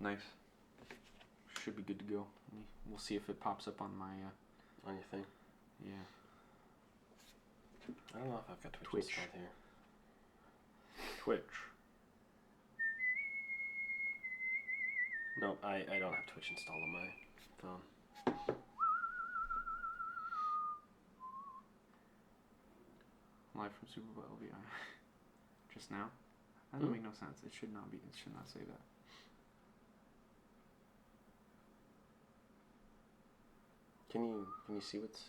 Nice. Should be good to go. We'll see if it pops up on my... on your thing? Yeah. I don't know if I've got Twitch installed here. Twitch. No, I don't have Twitch installed on my phone. Live from Super Bowl LVI. Just now? That doesn't make no sense. It should not be. It should not say that. Can you see what's...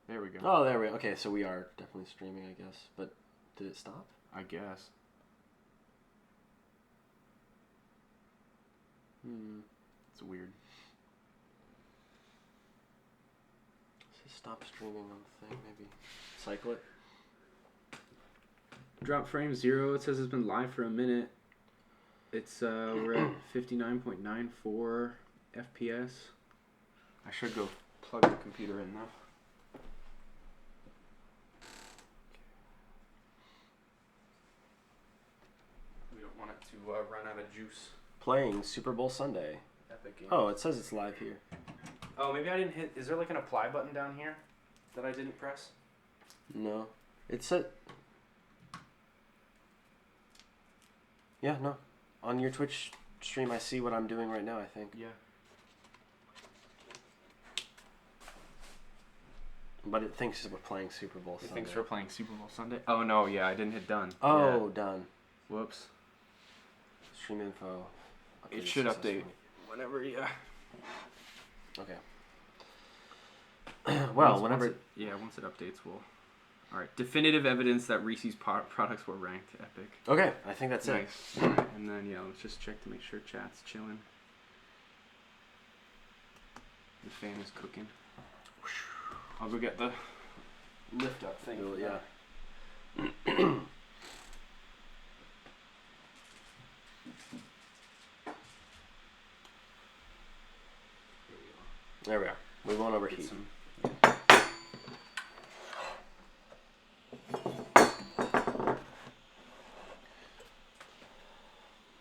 There we go. Oh, there we go. Okay, so we are definitely streaming, I guess. But did it stop? I guess. It's weird. It says stop streaming on the thing, maybe. Cycle it. Drop frame 0. It says it's been live for a minute. It's we're at 59.94 FPS. I should go plug the computer in though. We don't want it to run out of juice. Playing Super Bowl Sunday. Epic game. Oh, it says it's live here. Oh, maybe I didn't hit... Is there like an apply button down here that I didn't press? No. It said... Yeah, no. On your Twitch stream, I see what I'm doing right now, I think. Yeah. But it thinks we're playing Super Bowl Sunday. It thinks we're playing Super Bowl Sunday? Oh, no, yeah, I didn't hit done. Oh, yeah. done. Whoops. Stream info. Okay, It should update whenever, yeah. Okay. Well, once it updates, we'll... All right, definitive evidence that Reese's products were ranked epic. Okay, I think that's nice. All right, and then, yeah, let's just check to make sure chat's chilling. The fan is cooking. I'll go get the lift up thing. Yeah. There we are. We won't overheat.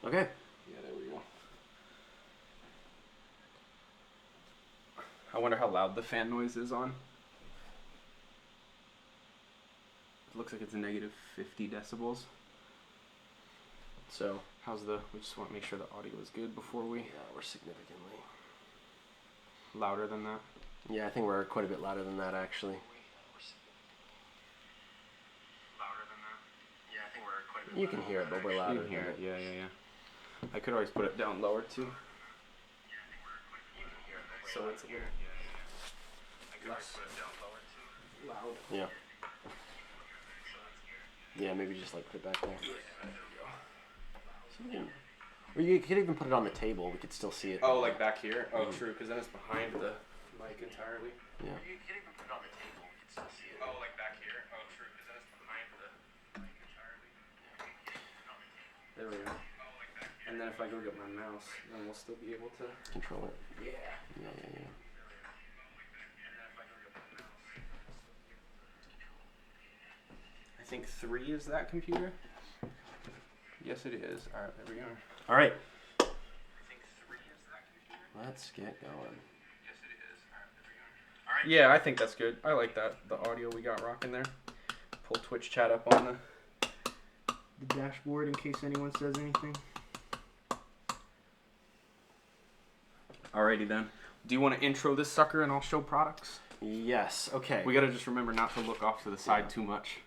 Okay. Yeah, there we go. I wonder how loud the fan noise is on. It looks like it's a negative 50 decibels. So, we just want to make sure the audio is good before we... Yeah, we're significantly... Louder than that? Yeah, I think we're quite a bit louder than that, actually. Louder than that? Yeah, I think we're quite a bit You can hear it, but we're louder than it. Yeah. I could always put it down lower, too. So it's a little... I could always put it down lower, too. Loud. Yeah. Yeah, maybe just like put it back there. Or you could even put it on the table. We could still see it. Oh, like back here? Oh, true, because then it's behind the mic entirely. Yeah. You could even put it on the table. We could still see it. Oh, like back here? Oh, true, because then it's behind the mic entirely. There we go. And then if I go get my mouse, then we'll still be able to... Control it. Yeah. Yeah. I think 3 is that computer. Yes, it is. All right, there we go. All right. I think 3 is that computer. Let's get going. Yes, it is. All right, there we go. All right. Yeah, I think that's good. I like that. The audio we got rocking there. Pull Twitch chat up on the dashboard in case anyone says anything. Alrighty then. Do you want to intro this sucker and I'll show products? Yes. Okay. We gotta just remember not to look off to the side too much.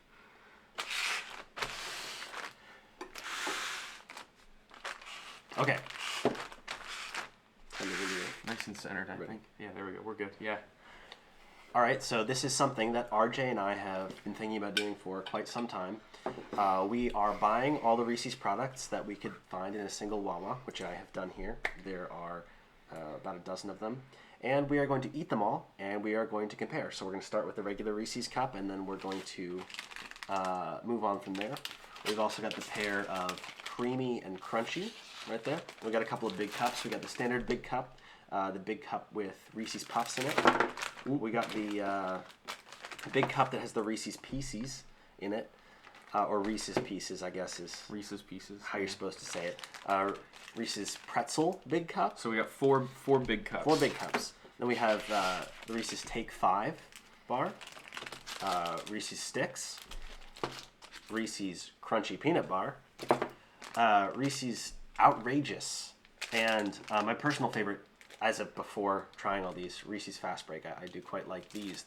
Okay. Nice and centered, I think. Yeah, there we go. We're good. Yeah. All right, so this is something that RJ and I have been thinking about doing for quite some time. We are buying all the Reese's products that we could find in a single Wawa, which I have done here. There are about a dozen of them. And we are going to eat them all, and we are going to compare. So we're going to start with the regular Reese's cup, and then we're going to move on from there. We've also got the pair of creamy and crunchy right there. We got a couple of big cups. We got the standard big cup, the big cup with Reese's Puffs in it. We got the big cup that has the Reese's Pieces in it. or Reese's Pieces, I guess is Reese's Pieces. how you're supposed to say it. Reese's Pretzel Big Cup. So we got four big cups. 4 big cups. Then we have the Reese's Take 5 bar, Reese's Sticks, Reese's Crunchy Peanut Bar, Reese's Outrageous, and my personal favorite, as of before trying all these, Reese's Fast Break. I do quite like these.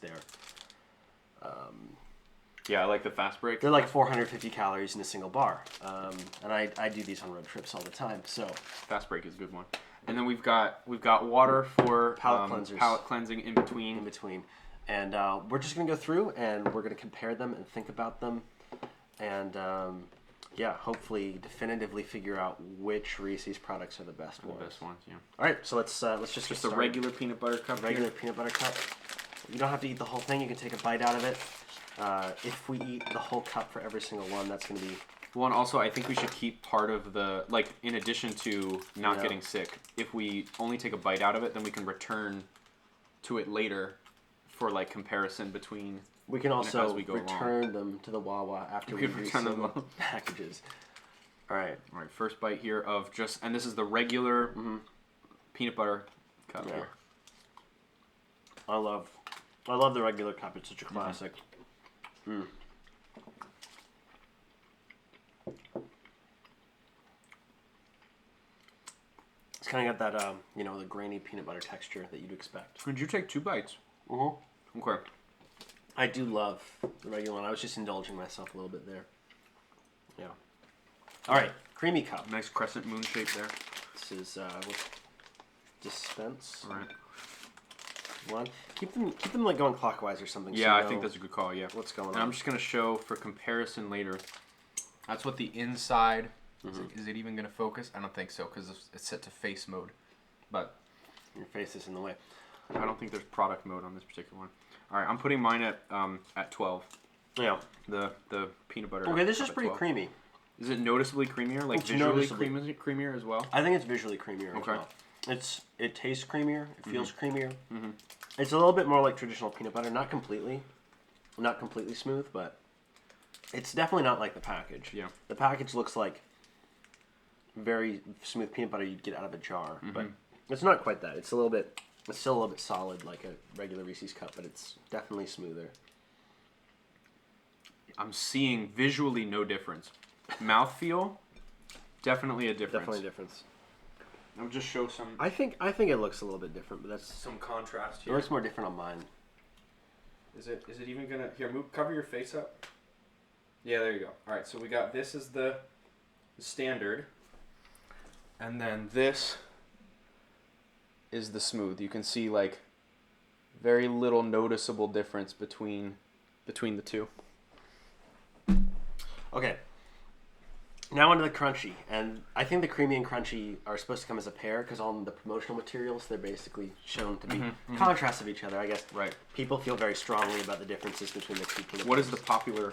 Yeah, I like the Fast Break. They're like 450 calories in a single bar, and I do these on road trips all the time. So Fast Break is a good one. And then we've got water for palate cleansers, palate cleansing in between. And we're just gonna go through and we're gonna compare them and think about them, and hopefully definitively figure out which Reese's products are the best ones. The best ones, yeah. All right, so let's just a regular peanut butter cup. Regular peanut butter cup. You don't have to eat the whole thing. You can take a bite out of it. If we eat the whole cup for every single one, that's gonna be. Well, and also I think we should keep part of the, like, in addition to not getting sick, if we only take a bite out of it, then we can return to it later for, like, comparison between. We can also as we go return them to the Wawa after we return them the packages. All right. All right, first bite here of just, and this is the regular peanut butter cup here. I love the regular cup. It's such a classic. It's kind of got that, the grainy peanut butter texture that you'd expect. Did you take 2 bites? Mm-hmm. Okay. I do love the regular one. I was just indulging myself a little bit there. Yeah. All right, creamy cup. Nice crescent moon shape there. This is dispense. All right. One. Keep them like going clockwise or something. Yeah, I think that's a good call. Yeah. What's going on? And I'm just gonna show for comparison later. That's what the inside. Is it even gonna focus? I don't think so because it's set to face mode. But your face is in the way. I don't think there's product mode on this particular one. All right, I'm putting mine at 12. Yeah. The peanut butter. Okay, this is pretty 12. creamy. Is it noticeably creamier? Like It's visually noticeably. creamier as well? I think it's visually creamier Okay. as well. It tastes creamier. It feels creamier. It's a little bit more like traditional peanut butter. Not completely smooth, but it's definitely not like the package. Yeah. The package looks like very smooth peanut butter you'd get out of a jar, but it's not quite that. It's still a little bit solid like a regular Reese's cup, but it's definitely smoother. I'm seeing visually no difference. Mouthfeel, definitely a difference. Definitely a difference. I'll just show some. I think it looks a little bit different, but that's Some contrast it here. looks more different on mine. Is it even gonna cover your face up? Yeah, there you go. All right, so we got this is the standard, and then this is the smooth. You can see like very little noticeable difference between the two. Okay. Now onto the crunchy, and I think the creamy and crunchy are supposed to come as a pair because on the promotional materials they're basically shown to be contrasts of each other. I guess Right. people feel very strongly about the differences between the two peanut What is butters. the popular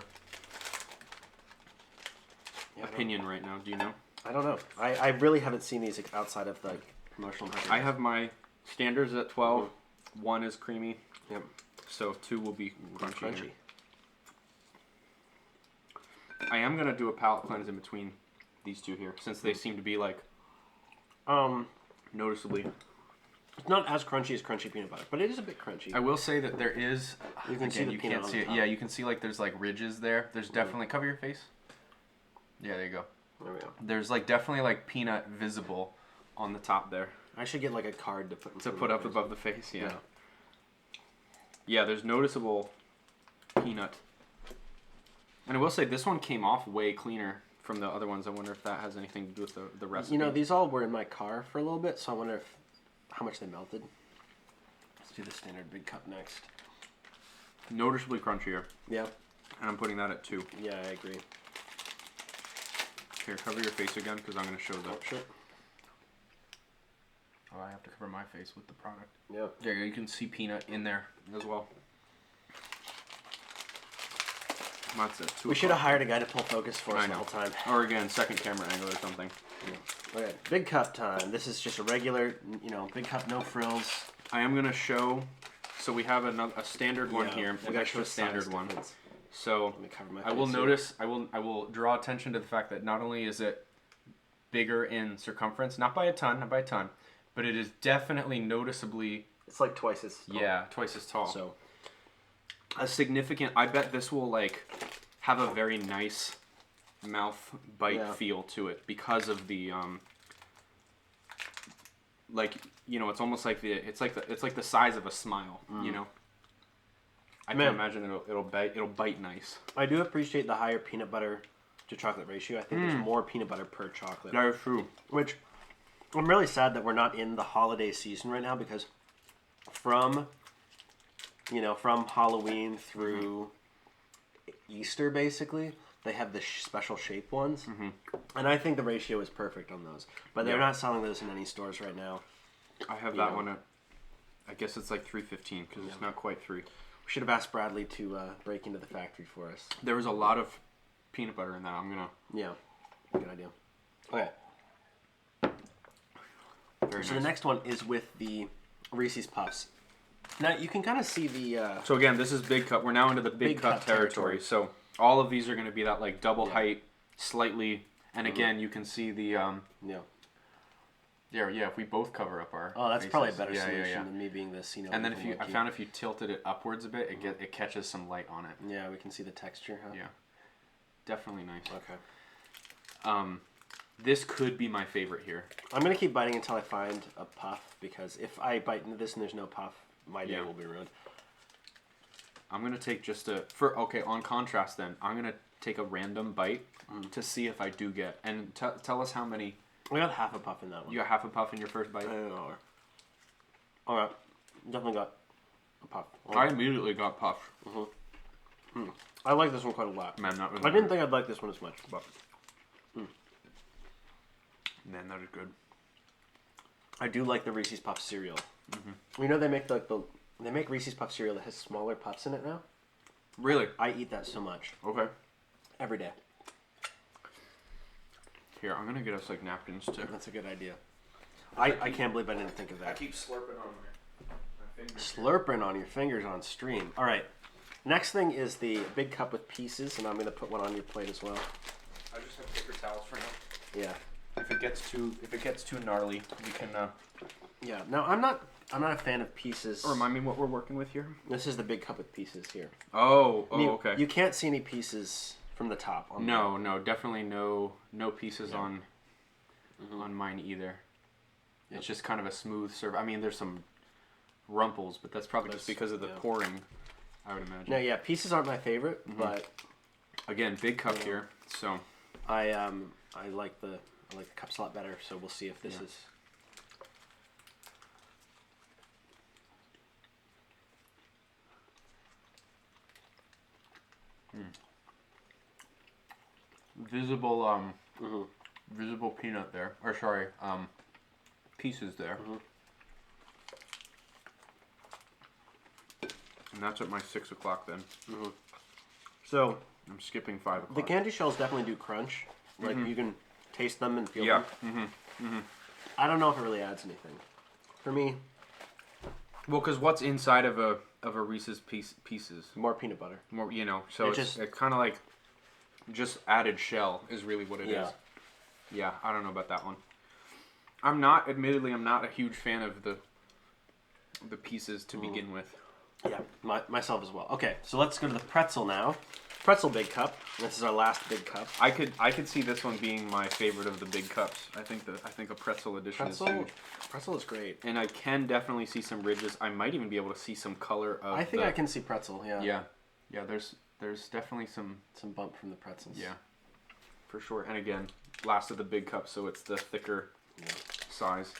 Yeah, opinion right now? Do you know? I don't know. I really haven't seen these outside of the promotional materials. I have my standards at 12. 1 is creamy. Yep. So 2 will be crunchy. Crunchy. here. I am gonna do a palate cleanse in between these two here, since they seem to be like noticeably. It's not as crunchy as crunchy peanut butter, but it is a bit crunchy. I will say that there is. You can see the you peanut can't on see the it. top. Yeah, you can see like there's like ridges there. There's definitely cover your face. Yeah, there you go. There we go. There's like definitely like peanut visible on the top there I should get like a card to put up above the face. Yeah. Yeah, there's noticeable peanut. And I will say this one came off way cleaner from the other ones. I wonder if that has anything to do with the recipe. You know, these all were in my car for a little bit, so I wonder how much they melted. Let's do the standard big cup next. Noticeably crunchier. Yeah. And I'm putting that at 2. Yeah, I agree. Here, cover your face again, because I'm going to show the... Oh, sure. Oh, I have to cover my face with the product. Yeah. There you can see peanut in there as well. That's at 2 We should have hired a guy to pull focus for us the whole time. Or again, second camera angle or something. Okay, big cup time. This is just a regular, big cup, no frills. I am going to show... So we have a standard one here. We An gotta extra show size standard one. difference. So Let me cover my I will face here. notice. I will draw attention to the fact that not only is it bigger in circumference, not by a ton, but it is definitely noticeably It's like twice as tall. twice as tall. So A significant. I bet this will like have a very nice mouth bite feel to it because of the like, you know, it's almost like it's like the size of a smile, you know. I can imagine it'll bite nice. I do appreciate the higher peanut butter to chocolate ratio. I think there's more peanut butter per chocolate. That is true. Which I'm really sad that we're not in the holiday season right now, because from Halloween through Easter, basically, they have the special shape ones, and I think the ratio is perfect on those. But they're not selling those in any stores right now. I have that one at, I guess it's like $3.15 because it's not quite $3. We should have asked Bradley to break into the factory for us. There was a lot of peanut butter in that. I'm gonna. Yeah, good idea. Okay. Very So nice. the next one is with the Reese's Puffs. Now you can kind of see the. So again, this is big cup. We're now into the big cup territory. So all of these are going to be that like double height, slightly. And again, you can see the. Yeah. If we both cover up our. Oh, that's faces. probably a better solution than me being this. And then I found if you tilted it upwards a bit, it catches some light on it. Yeah, we can see the texture. Huh? Yeah. Definitely nice. Okay. This could be my favorite here. I'm gonna keep biting until I find a puff, because if I bite into this and there's no puff, my day will be ruined. I'm gonna take on contrast then, I'm gonna take a random bite to see if I do get, and tell us how many. I got half a puff in that one. You got half a puff in your first bite? I don't know. Alright. Definitely got a puff. I immediately got puffed. I like this one quite a lot. Man, that was I didn't think I'd like this one as much, but man, that is good. I do like the Reese's Puff cereal. You know they make they make Reese's Puff cereal that has smaller puffs in it now. Really? I eat that so much Okay. every day. Here, I'm gonna get us like napkins too. That's a good idea. I can't believe I didn't think of that. keep slurping on my fingers. Slurping on your fingers on stream. All right. Next thing is the big cup with pieces, and I'm gonna put one on your plate as well. I just have paper towels for now. Yeah. If it gets too gnarly, we can. Yeah. Now I'm not a fan of pieces. Remind me what we're working with here. This is the big cup with pieces here. Okay. You can't see any pieces from the top. No, definitely no pieces on mine either. Yep. It's just kind of a smooth serve. I mean, there's some rumples, but that's probably just because of the pouring, I would imagine. No, yeah, pieces aren't my favorite, but again, big cup here, so I like the cups a lot better. So we'll see if this is. visible visible peanut there, or sorry, pieces there. And that's at my 6 o'clock then. So I'm skipping 5 o'clock. the candy shells definitely do crunch. Like you can taste them and feel them. I don't know if it really adds anything. For me, Well, because what's inside of a Reese's pieces? more peanut butter. More, so it's kind of like just added shell is really what it is. Yeah, I don't know about that one. Admittedly, I'm not a huge fan of the pieces to begin with. Yeah, myself as well. Okay, so let's go to the pretzel now. Pretzel big cup. This is our last big cup. I could see this one being my favorite of the big cups. I think a pretzel edition is huge. Pretzel is great. And I can definitely see some ridges. I might even be able to see some color of I think I can see pretzel, yeah. Yeah, there's definitely some bump from the pretzels. Yeah. For sure. And again, last of the big cup, so it's the thicker size.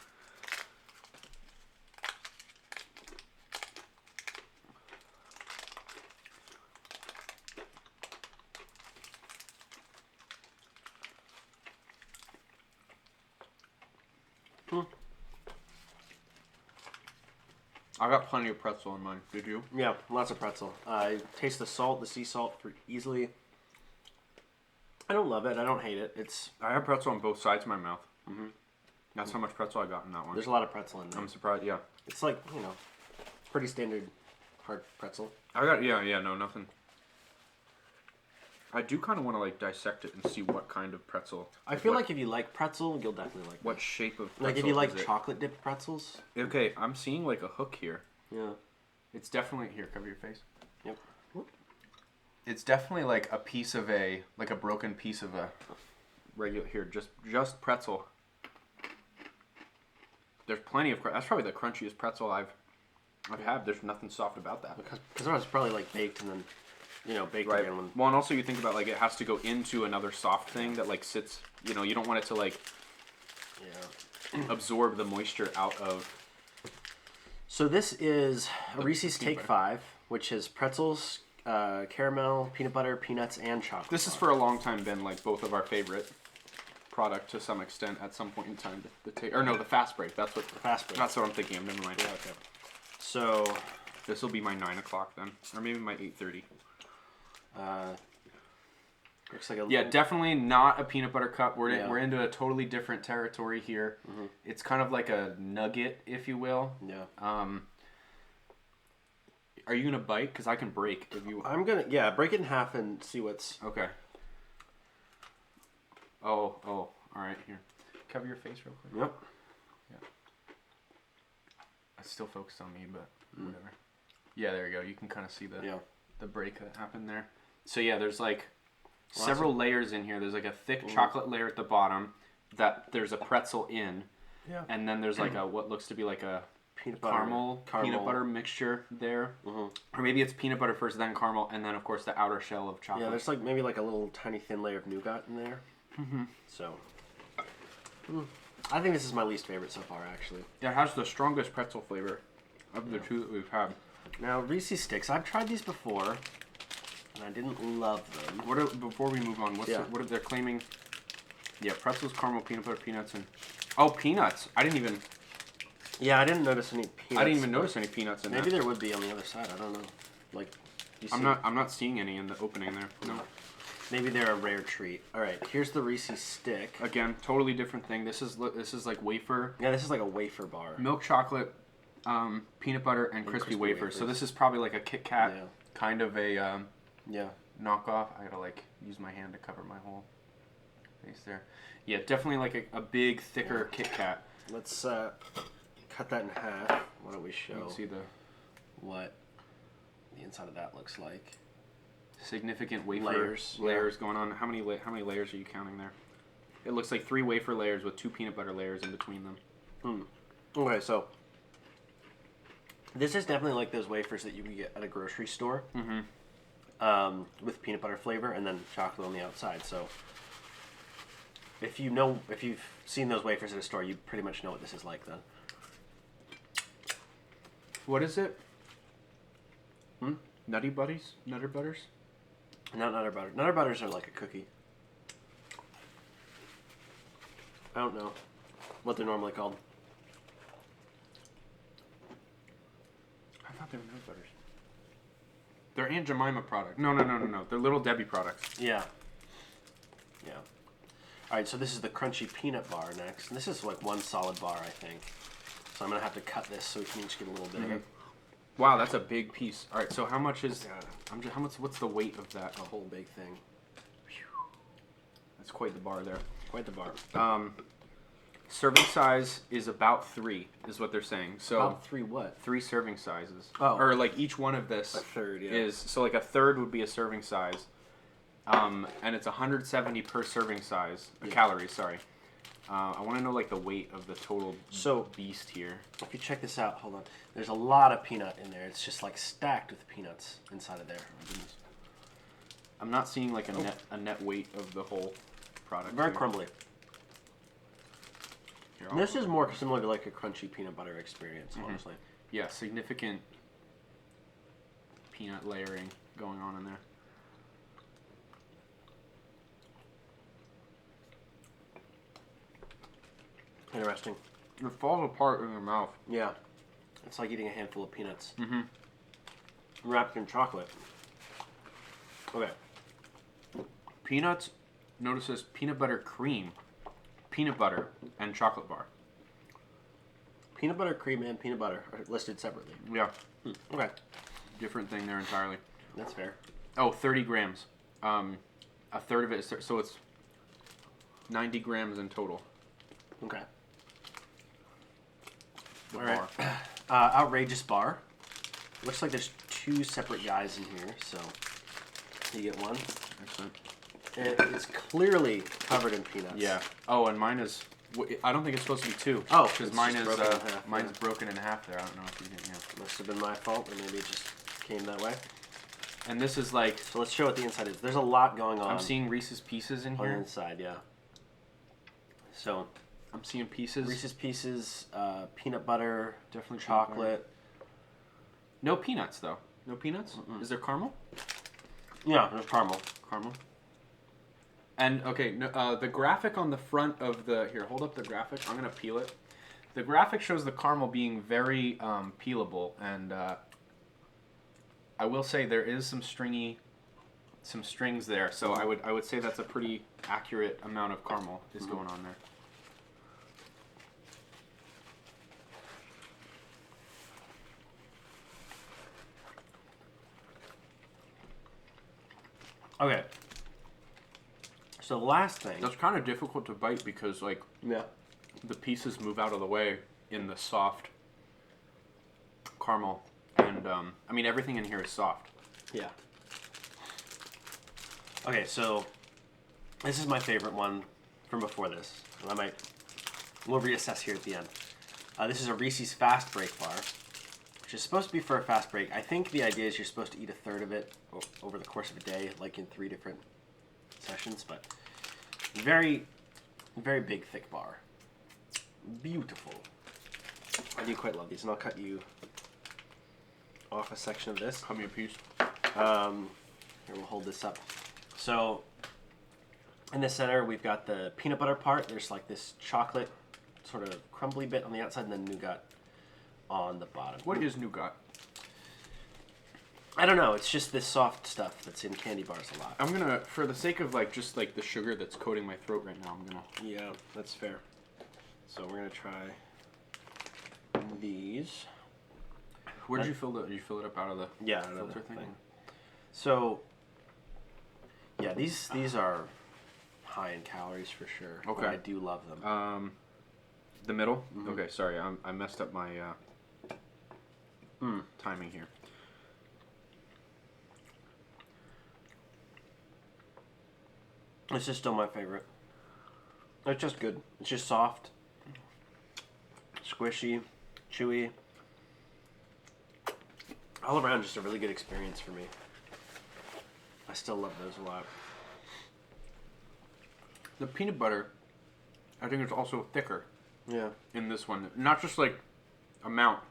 I got plenty of pretzel in mine. Did you? Yeah, lots of pretzel. I taste the salt, the sea salt, easily. I don't love it. I don't hate it. I have pretzel on both sides of my mouth. That's how much pretzel I got in that one. There's a lot of pretzel in there. I'm surprised. Yeah. It's like, pretty standard hard pretzel. I got no nothing. I do kind of want to like dissect it and see what kind of pretzel. I feel like if you like pretzel, you'll definitely like what this. shape of pretzel. Like if you like is it? chocolate dipped pretzels. Okay, I'm seeing like a hook here. Yeah. It's definitely here. Cover your face. Yep. It's definitely like a piece of a broken piece of a regular here. Just pretzel. There's plenty of. That's probably the crunchiest pretzel I've had. There's nothing soft about that. Because it was probably like baked and then, baked Right. again. Well, and also you think about like it has to go into another soft thing that like sits. You don't want it to like absorb the moisture out of. So this is a Reese's Take 5, which is pretzels, caramel, peanut butter, peanuts, and chocolate. This has for a long time been like both of our favorite product to some extent at some point in time. The fast break. That's what fast break. That's what I'm thinking of. Never mind. Yeah, okay. So this will be my 9 o'clock then, or maybe my 8:30. Looks like a yeah, definitely not a peanut butter cup. We're into a totally different territory here. Mm-hmm. It's kind of like a nugget, if you will. Yeah. Are you gonna bite? Because I can break if you. I'm gonna break it in half and see what's. Okay. Oh, all right. Here, cover your face real quick. Yep. Yeah. It's still focused on me, but whatever. Yeah, there you go. You can kind of see the break that happened there. So yeah, there's like several layers in here. There's like a thick chocolate layer at the bottom that there's a pretzel in. Yeah. And then there's like what looks to be like a peanut butter mixture there. Mm-hmm. Or maybe it's peanut butter first, then caramel, and then of course the outer shell of chocolate. Yeah, there's like maybe like a little tiny thin layer of nougat in there. Mm-hmm. So, I think this is my least favorite so far, actually. Yeah, it has the strongest pretzel flavor of the two that we've had. Now, Reese's Sticks, I've tried these before, and I didn't love them. Before we move on, what are they claiming? Yeah, pretzels, caramel, peanut butter, peanuts, and peanuts. I didn't even notice any peanuts. I didn't even notice any peanuts in there. Maybe there would be on the other side. I don't know. Like, I'm not seeing any in the opening there. No. Maybe they're a rare treat. All right, here's the Reese's Stick. Again, totally different thing. This is like wafer. Yeah, this is like a wafer bar. Milk chocolate, peanut butter, and crispy wafers. So this is probably like a Kit Kat kind of a knockoff. I gotta like use my hand to cover my whole face there. Yeah, definitely like a big, thicker Kit Kat. Let's cut that in half. Why don't we show? You can see what the inside of that looks like. Significant wafer layers going on. How many layers are you counting there? It looks like 3 wafer layers with 2 peanut butter layers in between them. Okay, so this is definitely like those wafers that you can get at a grocery store, with peanut butter flavor and then chocolate on the outside. So if you've seen those wafers at a store, you pretty much know what this is like then. What is it? Nutter Butters? Not Nutter Butter. Nutter Butters are like a cookie. I don't know what they're normally called. I thought they were Nutter Butters. They're Aunt Jemima product. No. They're Little Debbie products. Yeah. All right, so this is the crunchy peanut bar next. And this is like one solid bar, I think. So I'm going to have to cut this so we can each get a little bit of it. Wow, that's a big piece. All right, so how much is? What's the weight of that? A whole big thing. That's quite the bar there. Quite the bar. Serving size is about 3, is what they're saying. So about 3 what? 3 serving sizes. Oh. Or like each one of this. A third, yeah. Is so like a third would be a serving size, and it's 170 per serving size. Calories, sorry. I want to know like the weight of the total beast here. If you check this out, hold on. There's a lot of peanut in there. It's just like stacked with peanuts inside of there. I'm not seeing like a net weight of the whole product. Very crumbly. This is more similar to like a crunchy peanut butter experience, honestly. Yeah, significant peanut layering going on in there. Interesting. It falls apart in your mouth. Yeah. It's like eating a handful of peanuts. Wrapped in chocolate. Okay. Peanuts, notice this peanut butter cream, peanut butter, and chocolate bar. Peanut butter cream and peanut butter are listed separately. Yeah. Okay. Different thing there entirely. That's fair. Oh, 30 grams. a third of it is so it's 90 grams in total. Okay. The All right. bar. Outrageous bar. Looks like there's 2 separate guys in here, so you get one. Excellent. And it's clearly covered in peanuts. Yeah. Oh, and mine is. I don't think it's supposed to be 2. Oh, because it's mine just is broken in half, mine's yeah. broken in half there. I don't know if you can. Yeah. Must have been my fault, or maybe it just came that way. And this is like. So let's show what the inside is. There's a lot going on. I'm seeing Reese's Pieces in on the here. inside, yeah. So I'm seeing Pieces. Reese's Pieces, peanut butter, Definitely chocolate. No peanuts though. No peanuts. Mm-mm. Is there caramel? Yeah, there's caramel. Caramel. And okay, no, the graphic on the front of the hold up the graphic. I'm gonna peel it. The graphic shows the caramel being very peelable, and I will say there is some strings there. So I would say that's a pretty accurate amount of caramel is going on there. Okay. So the last thing. That's kind of difficult to bite because like Yeah. the pieces move out of the way in the soft caramel, and I mean everything in here is soft. Yeah. Okay, so this is my favorite one from before this. We'll reassess here at the end. This is a Reese's Fast Break bar, which is supposed to be for a fast break. I think the idea is you're supposed to eat a third of it over the course of a day, like in 3 different sessions, but very, very big, thick bar. Beautiful. I do quite love these, and I'll cut you off a section of this. Cut me a piece. Here, we'll hold this up. So, in the center, we've got the peanut butter part. There's like this chocolate sort of crumbly bit on the outside, and then nougat on the bottom. What is nougat? I don't know. It's just this soft stuff that's in candy bars a lot. I'm gonna, for the sake of like just like the sugar that's coating my throat right now, I'm gonna. Yeah, that's fair. So we're gonna try these. Where did you fill it? Did you fill it up out of the filter thing? So, yeah, these are high in calories for sure. Okay. But I do love them. The middle. Mhm. Okay, sorry, I messed up my timing here. This is still my favorite. It's just good. It's just soft, squishy, chewy. All around, just a really good experience for me. I still love those a lot. The peanut butter, I think it's also thicker Yeah. in this one. Not just like amount.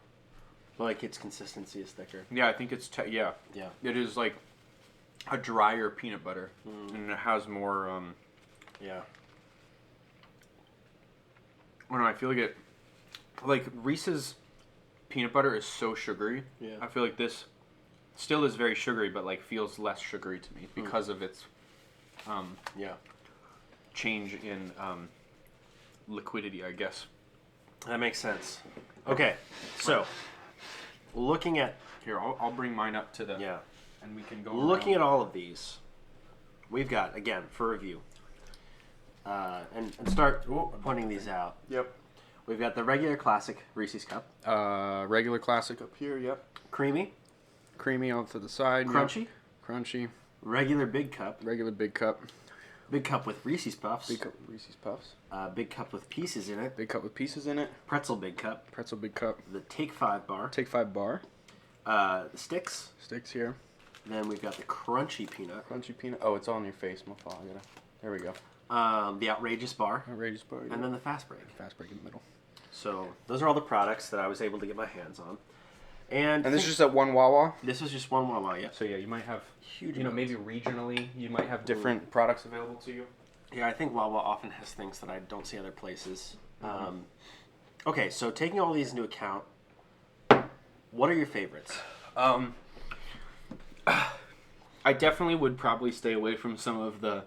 Like its consistency is thicker. Yeah, I think it's yeah. Yeah. It is like a drier peanut butter, and it has more. Yeah. I don't know. I feel like it. Like Reese's peanut butter is so sugary. Yeah. I feel like this still is very sugary, but like feels less sugary to me because of its Yeah. change in liquidity, I guess. That makes sense. Okay, so looking at Here, I'll bring mine up to the and we can go. looking at all of these, we've got again for review. And start pointing these out. Yep. We've got the regular classic Reese's cup, Regular classic up here. Yep. creamy, Creamy off to the side. crunchy, Yep. Crunchy. regular big cup, Regular big cup. big cup with Reese's Puffs, Big cup with Reese's Puffs. big cup with pieces in it, Big cup with pieces in it. pretzel big cup, Pretzel big cup. the Take 5 bar, Take 5 bar. the sticks. Sticks here. Then we've got the crunchy peanut, Crunchy peanut. Oh, it's all on your face. My fault. There we go. the outrageous bar, Outrageous bar. and then the fast break. Fast break in the middle. So those are all the products that I was able to get my hands on. And And this is just at one Wawa. this was just one Wawa, yeah. So yeah, you might have Huge You know, amounts. maybe regionally, you might have different products available to you. Yeah, I think Wawa often has things that I don't see other places. Okay, so taking all these into account, what are your favorites? I definitely would probably stay away from some of the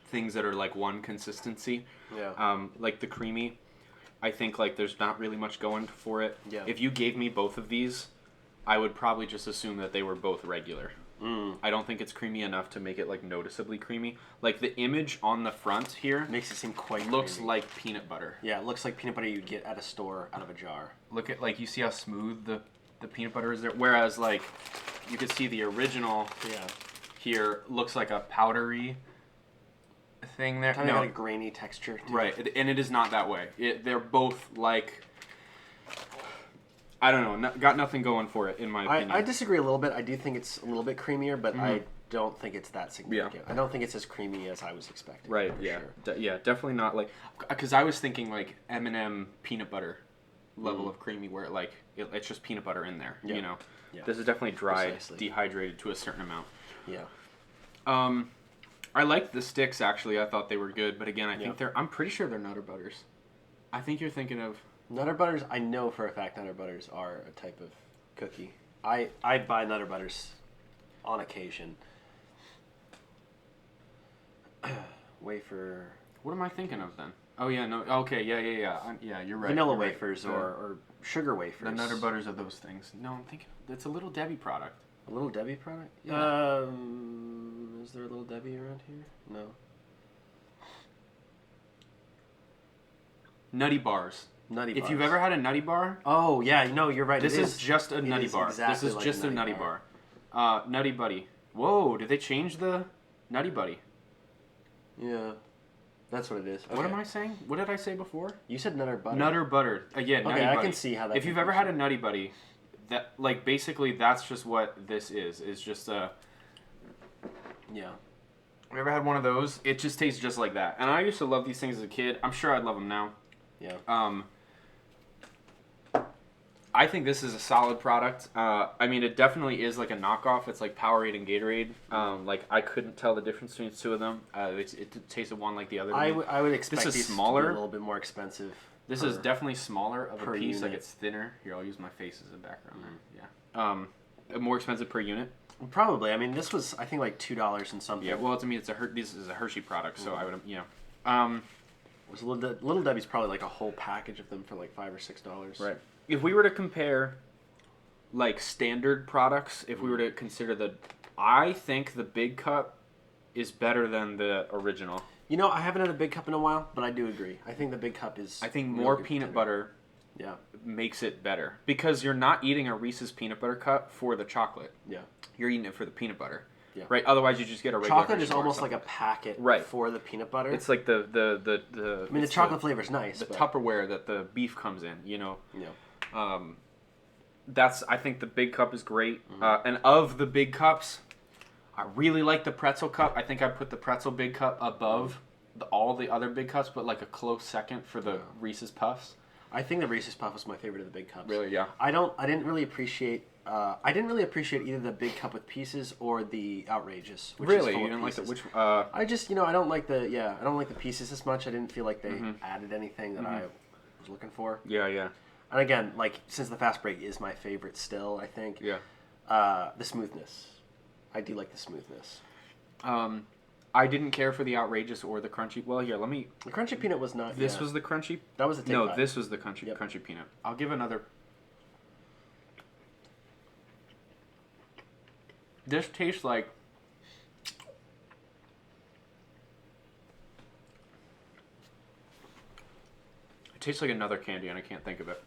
things that are like one consistency. Yeah. Like the creamy. I think like there's not really much going for it. Yeah. If you gave me both of these, I would probably just assume that they were both regular. I don't think it's creamy enough to make it like noticeably creamy. Like the image on the front here Makes it seem quite looks creamy. like peanut butter. Yeah, it looks like peanut butter you'd get at a store out of a jar. Look at like you see how smooth the peanut butter is there. Whereas like you could see the original here looks like a powdery thing there. Kind of got a grainy texture. Too. Right, and it is not that way. They're both like, I don't know, got nothing going for it in my opinion. I disagree a little bit. I do think it's a little bit creamier, but I don't think it's that significant. I don't think it's as creamy as I was expecting. Right, yeah. Sure. Yeah, definitely not like, because I was thinking like M&M peanut butter level of creamy where like it's just peanut butter in there, you know. Yeah. This is definitely dried, Precisely. dehydrated to a certain amount. Yeah. I liked the sticks actually. I thought they were good, but again, I think I'm pretty sure they're Nutter Butters. I think you're thinking of Nutter Butters, I know for a fact Nutter Butters are a type of cookie. I buy Nutter Butters on occasion. Wafer. What am I thinking of then? Oh yeah, no. Okay, yeah. You're right. Vanilla you're right. wafers or sugar wafers. The Nutter Butters are those things. No, I'm thinking it's a Little Debbie product. A Little Debbie product? Yeah. Is there a Little Debbie around here? No. Nutty bars. Nutty If bars. you've ever had a Nutty bar, Oh yeah, no, you're right. this it is just a Nutty is bar. exactly This is like just a a Nutty Nutty bar. Nutty Buddy. Whoa, did they change the Nutty Buddy? Yeah, that's what it is. What am I saying? What did I say before? You said Nutter Butter. Nutter Butter. Yeah, Nutty Okay, I Buddy. can see how that. If you've ever had a Nutty Buddy, that like basically that's just what this is. It's just a. Yeah. Have you ever had one of those? It just tastes just like that. And I used to love these things as a kid. I'm sure I'd love them now. Yeah. I think this is a solid product. I mean, it definitely is like a knockoff. It's like Powerade and Gatorade. Like I couldn't tell the difference between the two of them. It tasted one like the other. I would expect This is these smaller. to be a little bit more expensive. This is definitely smaller of a per piece. Like unit. it's thinner. Here, I'll use my face as a background. There. Yeah. More expensive per unit. Probably. I mean, this was I think like $2 and something. Yeah. Well, it's, I mean, this is a Hershey product, so I would, you know. Was Little Debbie's probably like a whole package of them for like $5 or $6. Right. If we were to compare, like standard products, if we were to consider I think the Big Cup is better than the original. You know, I haven't had a Big Cup in a while, but I do agree. I think the Big Cup is. I think really more good peanut contender. butter Yeah. makes it better because you're not eating a Reese's peanut butter cup for the chocolate. Yeah. You're eating it for the peanut butter. Yeah. Right. Otherwise, you just get a regular Chocolate is Hershey bar or almost like a something. packet Right. for the peanut butter. It's like the. I mean, the it's chocolate flavor is nice. The but, Tupperware that the beef comes in. You know. Yeah. I think the Big Cup is great. And of the Big Cups, I really like the pretzel cup. I think I put the pretzel Big Cup above all the other Big Cups, but like a close second for the Reese's Puffs. I think the Reese's Puff was my favorite of the Big Cups. Really, yeah. I didn't really appreciate either the Big Cup with pieces or the Outrageous. Which Really, is full you of didn't like the pieces. which? I just I don't like the pieces as much. I didn't feel like they added anything that I was looking for. Yeah, yeah, And again, like since the fast break is my favorite still, I think. yeah. The smoothness. I do like the smoothness. I didn't care for the outrageous or the crunchy. Well, here, let me. The crunchy peanut was not. This was the crunchy. That was the take No, five. this was the crunchy Yep. crunchy peanut. I'll give another. This tastes like. It tastes like another candy, and I can't think of it.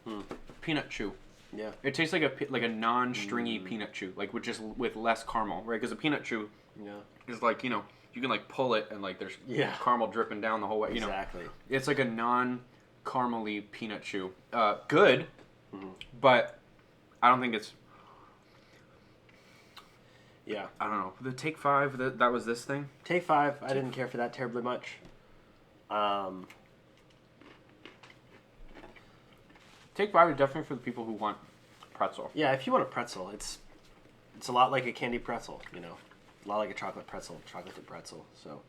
Peanut chew. Yeah. It tastes like a non-stringy peanut chew, like with less caramel, right? Because a peanut chew Yeah. is like you can like pull it and like there's Yeah. caramel dripping down the whole way. Exactly. It's like a non-caramely peanut chew. Good, but I don't think it's. Yeah. I don't know. The Take 5, that was this thing. Take 5. I didn't care for that terribly much. Take 5 is definitely for the people who want pretzel. Yeah, if you want a pretzel, it's a lot like a candy pretzel. A lot like a chocolate pretzel. So.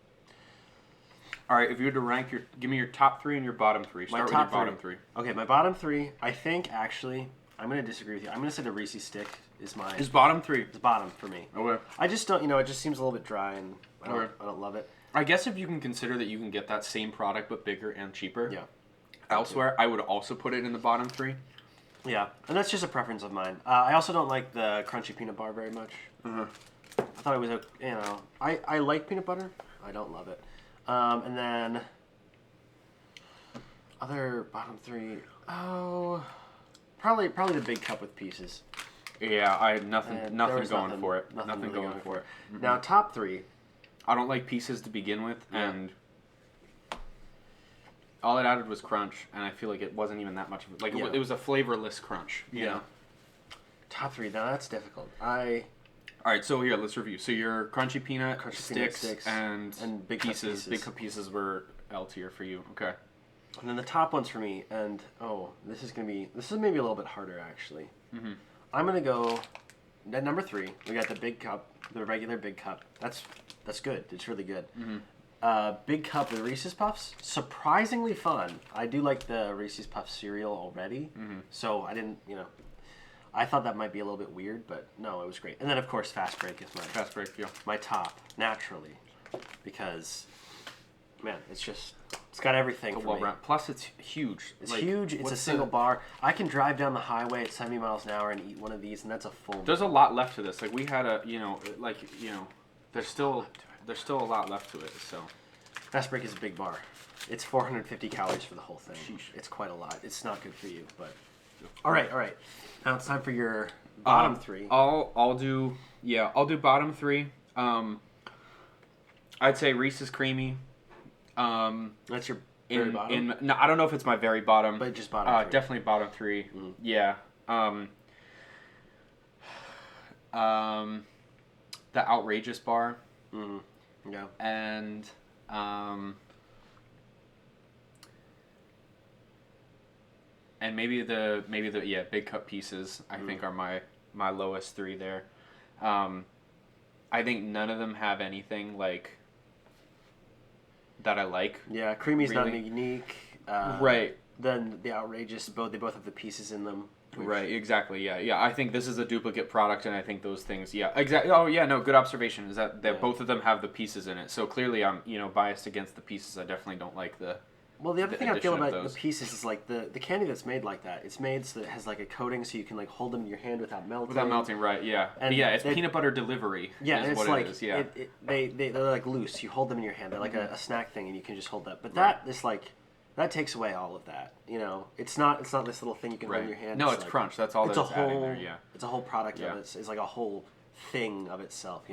All right, if you were to rank give me your top 3 and your bottom 3. Start with your bottom 3. Okay, my bottom 3. I think actually I'm gonna disagree with you. I'm gonna say the Reese stick is my. Is bottom 3? It's bottom for me. Okay. I just don't. It just seems a little bit dry, and I don't love it. I guess if you can consider that you can get that same product but bigger and cheaper. Yeah. Elsewhere, I would also put it in the bottom 3. Yeah, and that's just a preference of mine. I also don't like the crunchy peanut bar very much. I thought it was I like peanut butter. I don't love it. And then other bottom three. Oh, probably the big cup with pieces. Yeah, I had nothing going for it. Nothing really going for it. Mm-hmm. Now top three. I don't like pieces to begin with, and all it added was crunch, and I feel like it wasn't even that much of it. Like it was a flavorless crunch. You know? Top three. Now that's difficult. All right, so here, let's review. So your crunchy peanut sticks and big pieces. Big cup pieces were L tier for you. Okay. And then the top ones for me, and this is maybe a little bit harder actually. Mm-hmm. I'm gonna go at number 3. We got the big cup, the regular big cup. That's good. It's really good. Mm-hmm. Big cup with Reese's Puffs, surprisingly fun. I do like the Reese's Puffs cereal already, so I didn't, I thought that might be a little bit weird, but no, it was great. And then of course Fast Break is my top naturally, because man, it's got everything for me. Plus it's huge. It's huge. It's a single bar. I can drive down the highway at 70 miles an hour and eat one of these, and that's a full. There's a lot left to this. Like we had there's still a lot left to it. So Fast Break is a big bar. It's 450 calories for the whole thing. Sheesh. It's quite a lot. It's not good for you, but all right. Now it's time for your bottom 3. I'll do bottom 3. I'd say Reese's Creamy. That's your very bottom? No, I don't know if it's my very bottom. But just bottom 3. Definitely bottom 3. Mm. Yeah. The outrageous bar. Mm. Yeah. And maybe the big cup pieces I think are my lowest 3 there. I think none of them have anything like that I like. Yeah, Creamy's really. not unique. Right. Then the outrageous, they both have the pieces in them. Right, exactly. Yeah. I think this is a duplicate product, and I think those things. Yeah, exactly. Oh, yeah. No, good observation. Is that both of them have the pieces in it? So clearly, I'm biased against the pieces. I definitely don't like the. Well, the other thing I feel about the pieces is like the candy that's made like that. It's made so that it has like a coating, so you can like hold them in your hand without melting. Without melting, right? Yeah. And it's peanut butter delivery. Yeah, is it's what like it is. Yeah. They're like loose. You hold them in your hand. They're like a snack thing, and you can just hold that. But that is like. That takes away all of that, It's not this little thing you can hold in your hand. No, it's crunch. That's all. It's a whole. Adding there, yeah. It's a whole product of it. It's like a whole thing of itself,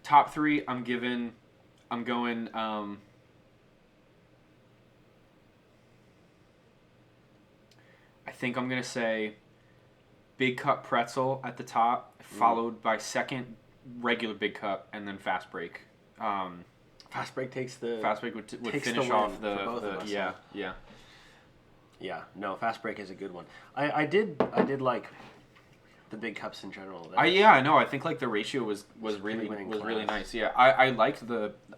Top 3. I'm going. I think I'm gonna say big cup pretzel at the top, followed by second regular big cup, and then Fast Break. Fast Break takes the. Fast Break would finish off the yeah. Yeah, no, Fast Break is a good one. I did like the big cups in general. I know. I think like the ratio was really nice. Yeah, I liked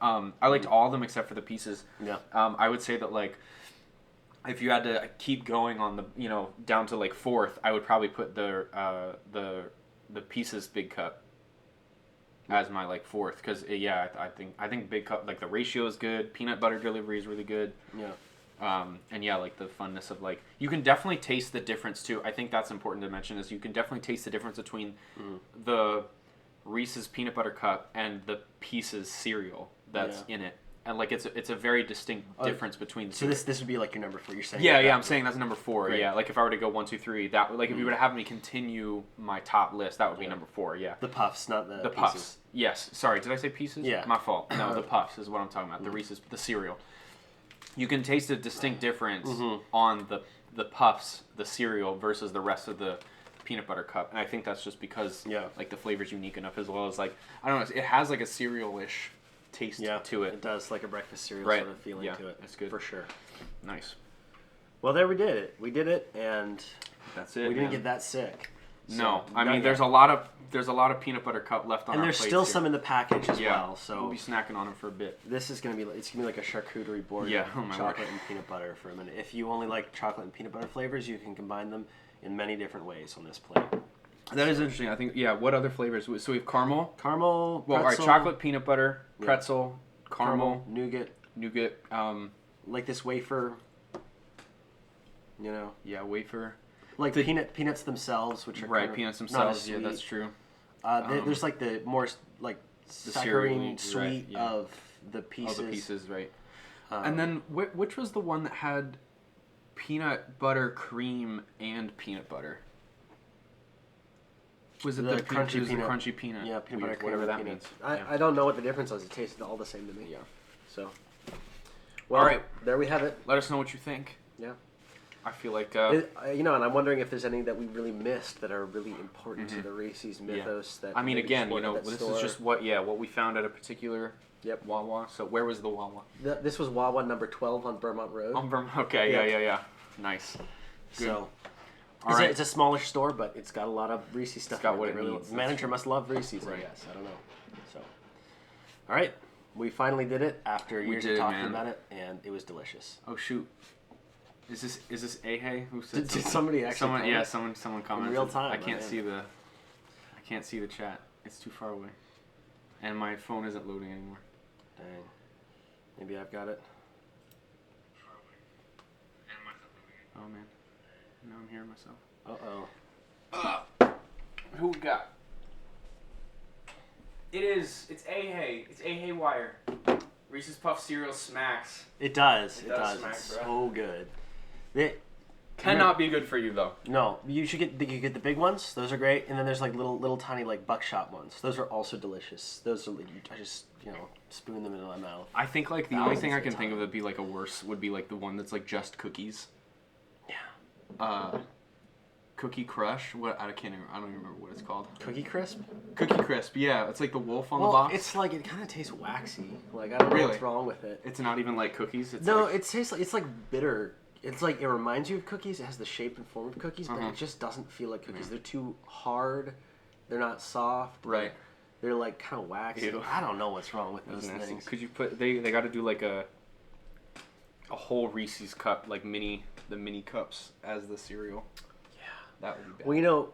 I liked all of them except for the pieces. Yeah. I would say that like if you had to keep going on the down to like 4th, I would probably put the pieces big cup as my like 4th, because I think big cup, like the ratio is good, peanut butter delivery is really good. Yeah. And like the funness of like you can definitely taste the difference too. I think that's important to mention, is you can definitely taste the difference between the Reese's peanut butter cup and the Pieces cereal that's in it. And like it's a very distinct difference between the two. So this would be like your number 4. You're saying? Yeah, I'm saying that's number 4. Great. Yeah, like if I were to go 1, 2, 3, that like if you were to have me continue my top list, that would be number 4. Yeah. The Puffs, not the pieces. Puffs. Yes. Sorry, did I say Pieces? Yeah. My fault. No, the Puffs is what I'm talking about. The Reese's, the cereal. You can taste a distinct difference on the Puffs, the cereal, versus the rest of the peanut butter cup, and I think that's just because like the flavor's unique enough, as well as like I don't know, it has like a cereal-ish taste to it. It does, like a breakfast cereal sort of feeling to it. That's good. For sure. Nice. Well, there we did it. We did it, and that's it. We didn't get that sick. No, I mean there's a lot of peanut butter cup left on our plates. And there's still some in the package as well. So we'll be snacking on them for a bit. This is gonna be like a charcuterie board. Yeah, oh my chocolate and peanut butter for a minute. If you only like chocolate and peanut butter flavors, you can combine them in many different ways on this plate. That is interesting. I think what other flavors? So we have caramel. Caramel. Well, pretzel, all right, chocolate, peanut butter, pretzel, caramel, nougat. Like this wafer. Yeah, wafer. Like peanuts themselves, which are peanuts themselves. Yeah, that's true. There's like the more like The saccharine cereal-y, sweet right, yeah. of the pieces. Oh, the pieces, right. And then which was the one that had peanut butter cream and peanut butter? Was it the crunchy peanut? Crunchy peanut. Yeah, peanut butter cream. Whatever that peanut. means. I don't know what the difference was. It tasted all the same to me. Yeah. So. Well, all right. There we have it. Let us know what you think. Yeah. I feel like and I'm wondering if there's any that we really missed that are really important to the Reese's mythos. That I mean, maybe again, just weren't at that this store. is just what we found at a particular Wawa. So where was the Wawa? This was Wawa number 12 on Vermont Road. On Vermont. Okay, yeah. Nice. Good. So. All right. It's a smallish store, but it's got a lot of Reese's stuff. It's got in what it. it needs. The manager must love Reese's, I guess. I don't know. So, all right, we finally did it after years of talking about it, and it was delicious. Oh shoot! Is this Ahe who said? Did somebody actually? Someone commented in real time. I can't see the chat. It's too far away, and my phone isn't loading anymore. Dang. Maybe I've got it. Oh man. Now I'm hearing myself. Who we got? It's Ahe. It's Ahe Wire. Reese's Puff cereal smacks. It does. It does smack, It's bro. so good. It Cannot be good for you though. No, you should get the big ones. Those are great, and then there's like little tiny like buckshot ones. Those are also delicious. Those are I just spoon them into my mouth. I think like the only thing I can think of that'd be like a worse would be like the one that's like just cookies. Yeah. Cookie Crush. I don't even remember what it's called. Cookie Crisp? Cookie Crisp. Yeah, it's like the wolf on the Well, box. it's like it kind of tastes waxy. Like I don't know what's wrong with it. It's not even like cookies. It tastes like it's like bitter. It's like it reminds you of cookies. It has the shape and form of cookies, but it just doesn't feel like cookies. They're too hard. They're not soft. Right. They're like kind of waxy. Ew. I don't know what's wrong with those things. Could you put? They got to do like a whole Reese's cup, like the mini cups as the cereal. That would be bad. Well,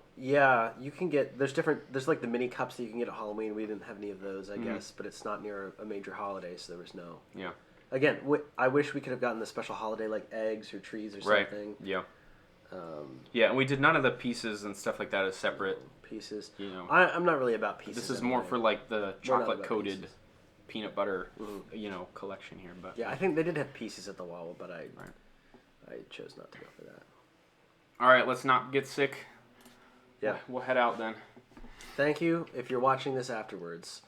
you can get, there's like the mini cups that you can get at Halloween. We didn't have any of those, I guess, but it's not near a major holiday, so there was no. Yeah. Again, I wish we could have gotten the special holiday like eggs or trees or something. Right, yeah. Yeah, and we did none of the pieces and stuff like that as separate. Pieces. I'm not really about pieces. This is more for like the chocolate-coated peanut butter, collection here. But yeah, I think they did have pieces at the Wawa, but I chose not to go for that. All right, let's not get sick. Yeah. We'll head out then. Thank you if you're watching this afterwards.